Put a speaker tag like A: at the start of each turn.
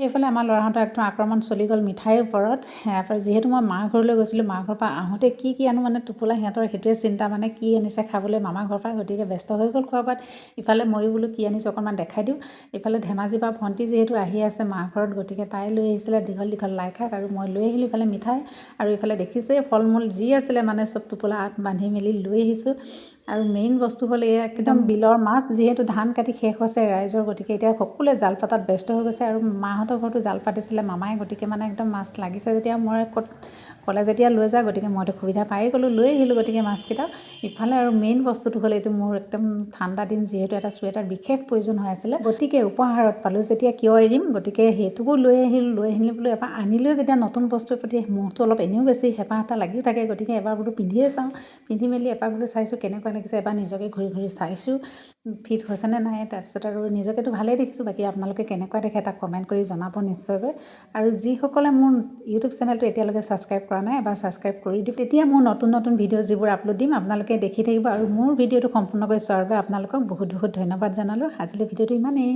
A: এইফালে আমাৰ ল'ৰাহঁতৰ একদম আক্ৰমণ চলি গ'ল মিঠাইৰ ওপৰত। যিহেতু মই মাৰ ঘৰলৈ গৈছিলোঁ, মাৰ ঘৰৰ পৰা আহোঁতে কি আনো মানে টোপোলা, সিহঁতৰ সেইটোৱে চিন্তা, মানে কি আনিছে খাবলৈ মামাৰ ঘৰৰ পৰা, গতিকে ব্যস্ত হৈ গ'ল খোৱা বোৱাত। ইফালে ময়ো বোলো কি আনিছোঁ অকণমান দেখাই দিওঁ। ইফালে ধেমাজিৰ পৰা ভণ্টি যিহেতু আহি আছে মাৰ ঘৰত, গতিকে তাই লৈ আহিছিলে দীঘল লাই শাক, আৰু মই লৈ আহিলোঁ ইফালে মিঠাই। আৰু ইফালে দেখিছে ফল মূল যি আছিলে মানে চব টোপোলা বান্ধি মেলি লৈ আহিছোঁ। আৰু মেইন বস্তু হ'ল এই একদম বিলৰ মাছ, যিহেতু ধান কাটি শেষ হৈছে ৰাইজৰ, গতিকে এতিয়া সকলোৱে জাল পাতাত ব্যস্ত হৈ গৈছে। আৰু মাহঁতৰ ঘৰতো জাল পাতিছিলে মামাই, গতিকে মানে একদম মাছ লাগিছে যেতিয়া মই ক'লে যেতিয়া লৈ যায়, গতিকে মইতো সুবিধা পায়েই গ'লোঁ, লৈ আহিলোঁ গতিকে মাছকেইটা। ইফালে আৰু মেইন বস্তুটো হ'ল এইটো মোৰ একদম ঠাণ্ডা দিন, যিহেতু এটা চুৱেটাৰ বিশেষ প্ৰয়োজন হৈ আছিলে, গতিকে উপহাৰত পালোঁ যেতিয়া কিয় এৰিম, গতিকে সেইটোকো লৈ আহিলোঁ বোলো এবাৰ আনিলেও যেতিয়া নতুন বস্তুৰ প্ৰতি মোহটো অলপ এনেও বেছি হেঁপাহ এটা লাগিও থাকে, গতিকে এবাৰ বোলো পিন্ধিয়ে চাওঁ। পিন্ধি মেলি এবাৰ বোলো চাইছোঁ কেনেকুৱা লাগিছে, এবাৰ নিজকে ঘূৰি চাইছোঁ ফিট হৈছেনে নাই। তাৰপিছত আৰু নিজকেতো ভালেই দেখিছোঁ, বাকী আপোনালোকে কেনেকুৱা দেখে তাক কমেণ্ট কৰি জনাব নিশ্চয়কৈ। আৰু যিসকলে মোৰ ইউটিউব চেনেলটো এতিয়ালৈকে ছাবস্ক্ৰাইব কৰা নাই, এবাৰ ছাবস্ক্ৰাইব কৰি দিওঁ, তেতিয়া মোৰ নতুন ভিডিঅ' যিবোৰ আপলোড দিম আপোনালোকে দেখি থাকিব। আৰু মোৰ ভিডিঅ'টো সম্পূৰ্ণকৈ চোৱাৰ বাবে আপোনালোকক বহুত ধন্যবাদ জনালোঁ। আজিলৈ ভিডিঅ'টো ইমানেই।